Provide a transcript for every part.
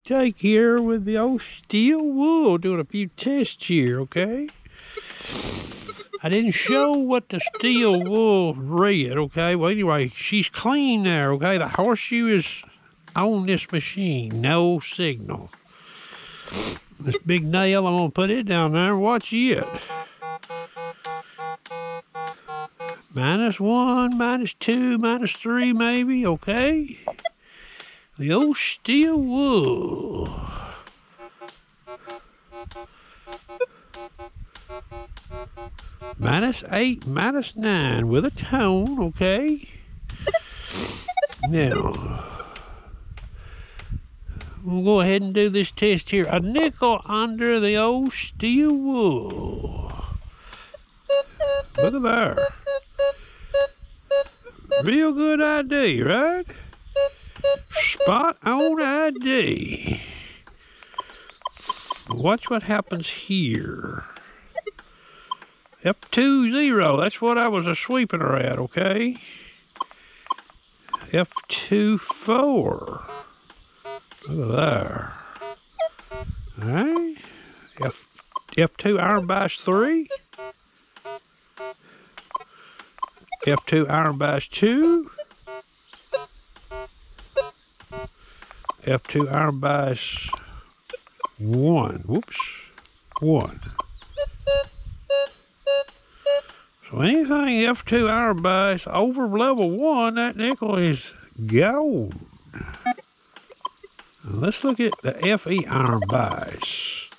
take here with the old steel wool, doing a few tests here, okay? I didn't show what the steel wool read, okay? Well, anyway, she's clean there, okay? The horseshoe is on this machine, no signal. This big nail, I'm gonna put it down there and watch it. -1, -2, -3 maybe, okay? The old steel wool. -8, -9 with a tone, okay? Now, we'll go ahead and do this test here. A nickel under the old steel wool. Look at there. Real good ID, right? Spot on ID. Watch what happens here. F20, that's what I was sweeping her at, okay? F24. Look at there. All right. F2 iron bias 3. F2 iron bias 2. F2 iron bias 1. Whoops. 1. So anything F2 iron bias over level 1, that nickel is gold. Now let's look at the FE iron bias.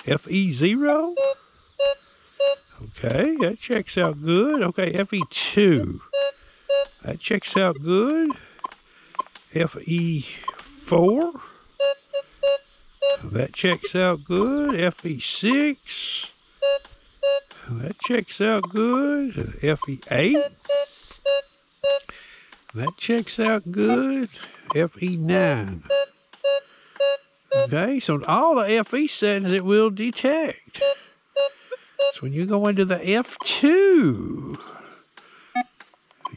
FE0. Okay, that checks out good. Okay, FE2. That checks out good. FE4. That checks out good. FE6. That checks out good. FE8. That checks out good. FE9. Okay, so all the FE settings it will detect. So when you go into the F2,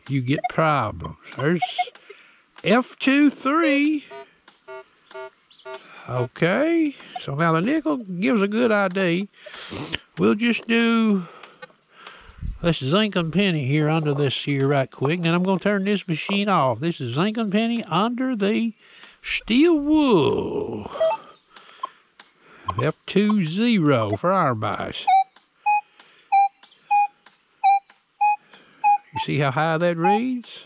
you get problems. There's F23. Okay, so now the nickel gives a good ID. We'll just do, let's zinc and penny here under this here right quick. Then I'm going to turn this machine off. This is zinc and penny under the steel wool. F20 for iron bias. You see how high that reads?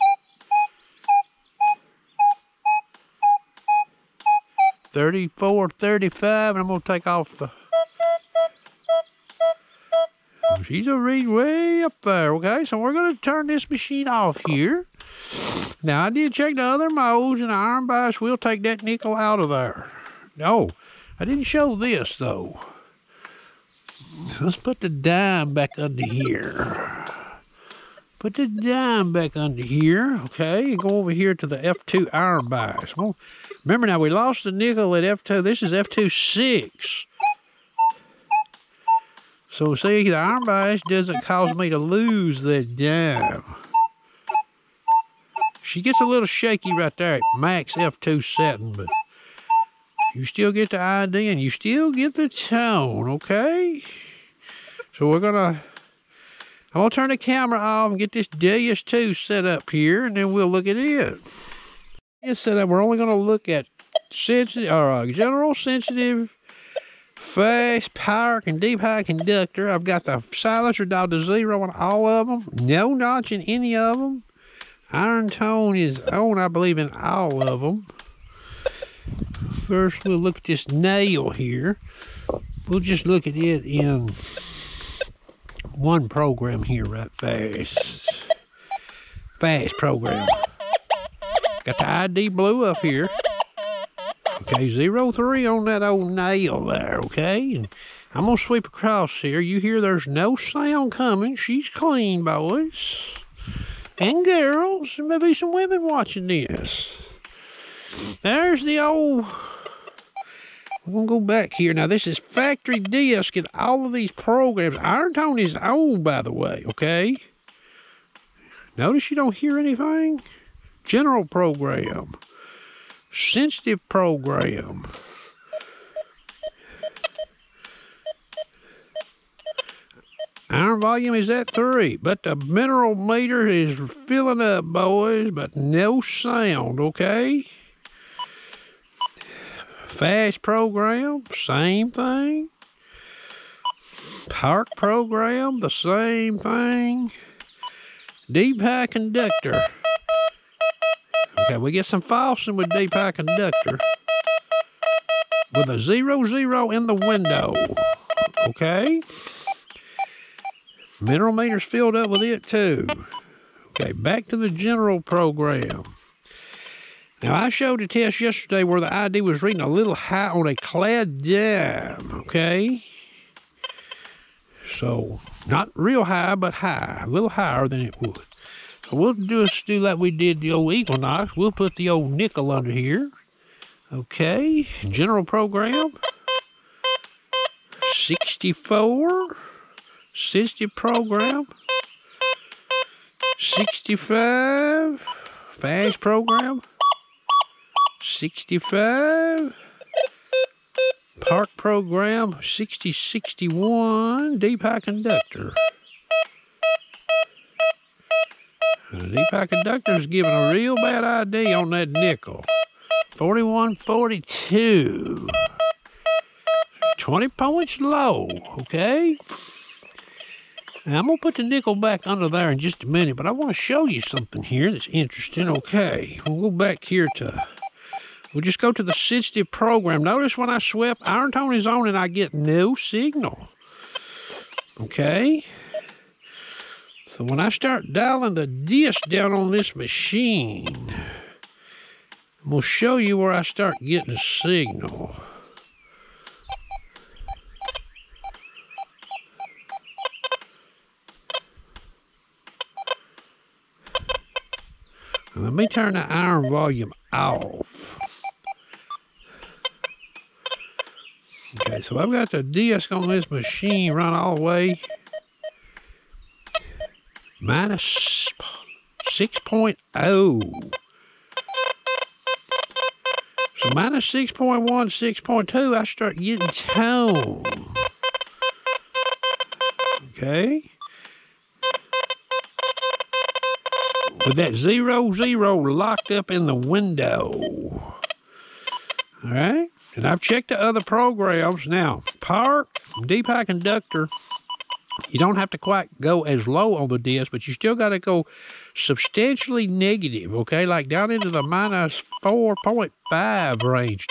34, 35, and I'm going to take off the... She's a read way up there, okay? So we're going to turn this machine off here. Now, I did check the other modes, and the iron bias will take that nickel out of there. No, I didn't show this, though. Let's put the dime back under here. Put the dime back under here, okay? And go over here to the F2 iron bias. Well, remember now, we lost the nickel at F2. This is F26. So see, the iron bias doesn't cause me to lose that dime. She gets a little shaky right there at max F2 setting, but you still get the ID and you still get the tone, okay? So I'm gonna turn the camera off and get this DS2 set up here, and then we'll look at it. It's set up. We're only gonna look at sensitive or general sensitive, fast, power, and deep high conductor. I've got the silencer dialed to 0 on all of them. No notch in any of them. Iron tone is on, I believe, in all of them. First, we'll look at this nail here. We'll just look at it in one program here right fast. Fast program. Got the ID blue up here. Okay, 03 on that old nail there, okay? And I'm going to sweep across here. You hear there's no sound coming. She's clean, boys. And girls. There may be some women watching this. There's the old... We're going to go back here. Now, this is factory disc in all of these programs. Iron tone is old, by the way, okay? Notice you don't hear anything. General program. Sensitive program. Iron volume is at 3, but the mineral meter is filling up, boys, but no sound, okay? Fast program, same thing. Park program, the same thing. Deep high conductor. Okay, we get some falsing with deep high conductor. With a 0 in the window. Okay? Mineral meter's filled up with it too. Okay, back to the general program. Now, I showed a test yesterday where the ID was reading a little high on a clad dime, okay? So, not real high, but high. A little higher than it would. So we'll just do like we did the old Equinox. We'll put the old nickel under here. Okay, general program. 64. Sensitive program. 65. Fast program. 65. Park program. 61. Deep high conductor. The deep high conductor is giving a real bad ID on that nickel. 4142. 20 points low, okay? Now, I'm going to put the nickel back under there in just a minute, but I want to show you something here that's interesting. Okay, we'll go back here to, we'll just go to the sensitive program. Notice when I swept, iron tone is on and I get no signal. Okay? So when I start dialing the disc down on this machine, we'll show you where I start getting signal. Let me turn the iron volume off. Okay, so I've got the disc on this machine run all the way. Minus 6.0. So minus 6.1, 6.2, I start getting tone. Okay. With that 0 locked up in the window. All right. And I've checked the other programs. Now, Park, deep high conductor, you don't have to quite go as low on the disc, but you still got to go substantially negative, okay? Like down into the minus 4.5 range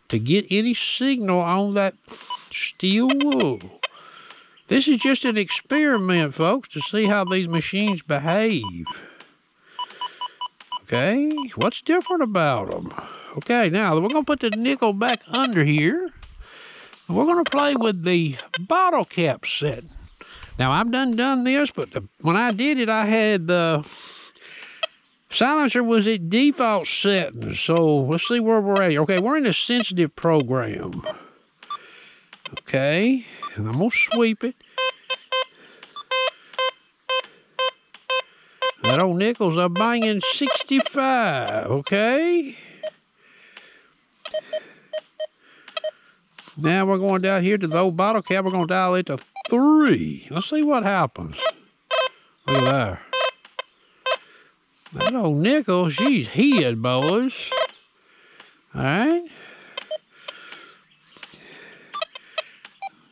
to get any signal on that steel wool. This is just an experiment, folks, to see how these machines behave. Okay, what's different about them? Okay, now we're going to put the nickel back under here. We're going to play with the bottle cap setting. Now, I've done this, but when I did it, I had the silencer was at default settings. So let's see where we're at. Okay, we're in the sensitive program. Okay, and I'm going to sweep it. That old nickel's a banging 65, okay? Now we're going down here to the old bottle cap. We're going to dial it to 3. Let's see what happens. Look at there. That old nickel, she's hid, boys. All right?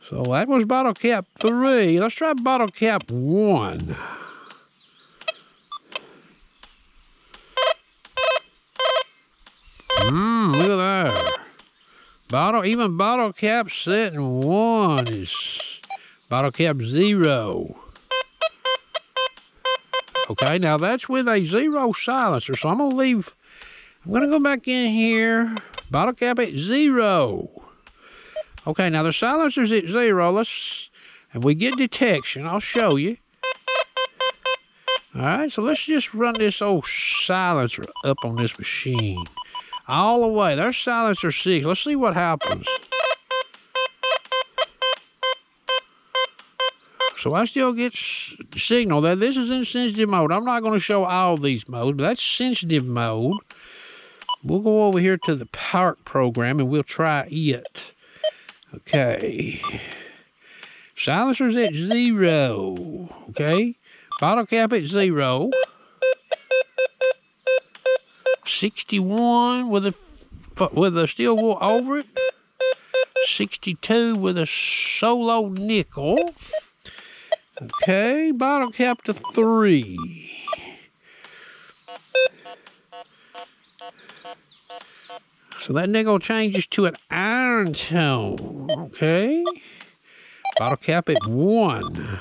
So that was bottle cap 3. Let's try bottle cap 1. Look at there. Even bottle cap setting 1 is bottle cap 0. Okay, now that's with a 0 silencer, so I'm going to go back in here, bottle cap at 0. Okay, now the silencer's at 0, and we get detection, I'll show you. All right, so let's just run this old silencer up on this machine. All the way. There's silencer 6. Let's see what happens. So I still get signal. That this is in sensitive mode. I'm not going to show all these modes, but that's sensitive mode. We'll go over here to the Park program and we'll try it. Okay. Silencer's at 0, okay? Bottle cap at 0. 61 with a steel wool over it. 62 with a solo nickel. Okay, bottle cap to 3. So that nickel changes to an iron tone. Okay. Bottle cap at 1.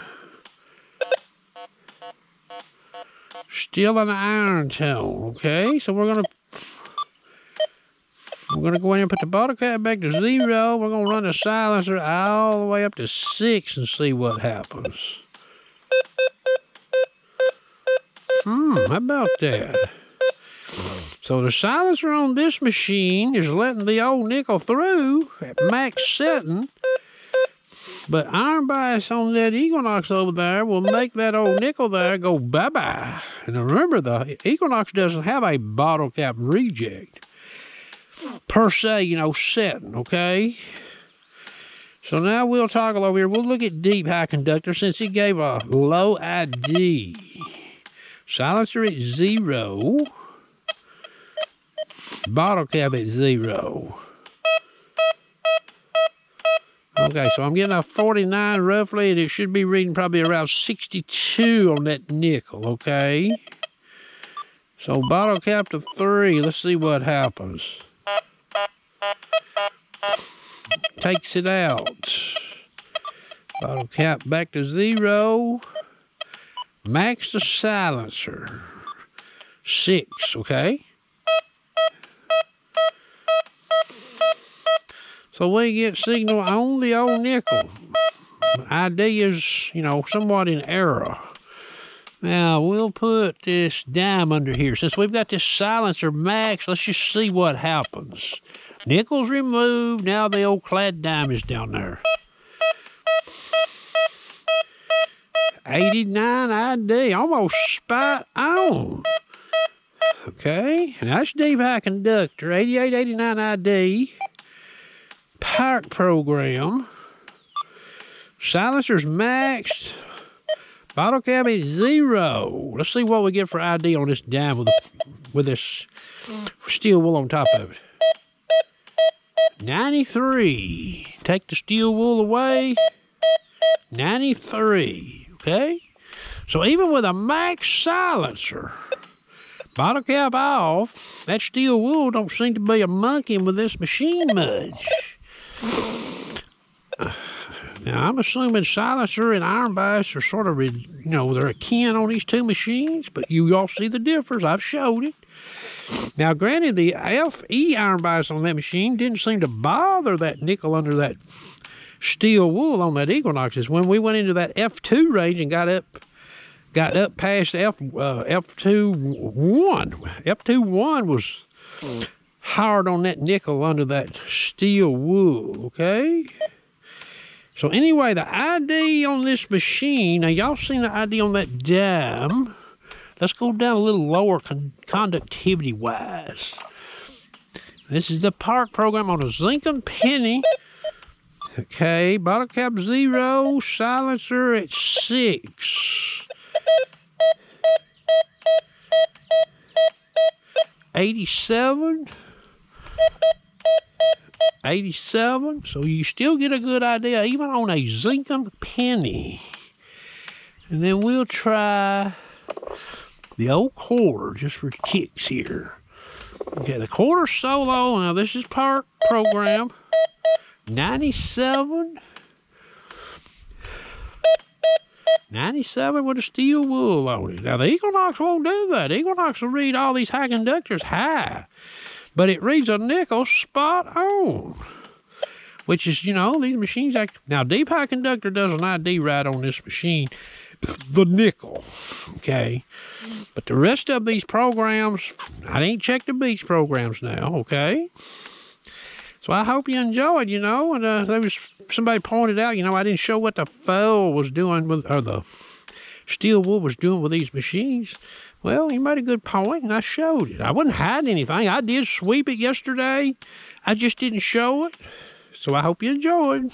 Still an iron tone. Okay, so we're gonna go in and put the bottle cap back to 0. We're gonna run the silencer all the way up to 6 and see what happens. How about that? So the silencer on this machine is letting the old nickel through at max setting, but iron bias on that Equinox over there will make that old nickel there go bye-bye. And remember, the Equinox doesn't have a bottle cap reject per se, you know, setting, okay? So now we'll toggle over here. We'll look at deep high conductor since he gave a low ID. Silencer at 0. Bottle cap at 0. Okay, so I'm getting a 49 roughly, and it should be reading probably around 62 on that nickel, okay? So bottle cap to 3. Let's see what happens. Takes it out. Bottle cap back to 0. Max the silencer. 6, okay? So we get signal on the old nickel. ID is, you know, somewhat in error. Now, we'll put this dime under here. Since we've got this silencer max, let's just see what happens. Nickel's removed. Now the old clad dime is down there. 89 ID, almost spot on. Okay, and that's deep high conductor. 88, 89 ID. Park program. Silencer's maxed. Bottle cap is 0. Let's see what we get for ID on this dime with this steel wool on top of it. 93. Take the steel wool away. 93. Okay? So even with a max silencer, bottle cap off, that steel wool don't seem to be a monkeying with this machine much. Now, I'm assuming silencer and iron bias are sort of, you know, they're akin on these two machines, but you all see the difference. I've showed it. Now, granted, the FE iron bias on that machine didn't seem to bother that nickel under that steel wool on that Equinox. Is when we went into that F2 range and got up past F2.1. F2.1 was hard on that nickel under that steel wool, okay? So anyway, the ID on this machine, now y'all seen the ID on that dime. Let's go down a little lower conductivity-wise. This is the park program on a zinc and penny. Okay, bottle cap 0, silencer at 6. 87. 87, so you still get a good idea even on a zinc and penny. And then we'll try the old quarter just for kicks here. Okay, the quarter solo, now this is park program. 97. 97 with a steel wool on it. Now the Equinox won't do that. Equinox will read all these high conductors high, but it reads a nickel spot on, which is, you know, these machines act. Now deep high conductor does an ID right on this machine, the nickel, okay? But the rest of these programs, I ain't checked the beach programs now, okay? So I hope you enjoyed, you know, and there was somebody pointed out, you know, I didn't show what the foil was doing with, or the steel wool was doing with these machines. Well, you made a good point, and I showed it. I wasn't hiding anything. I did sweep it yesterday. I just didn't show it. So I hope you enjoyed.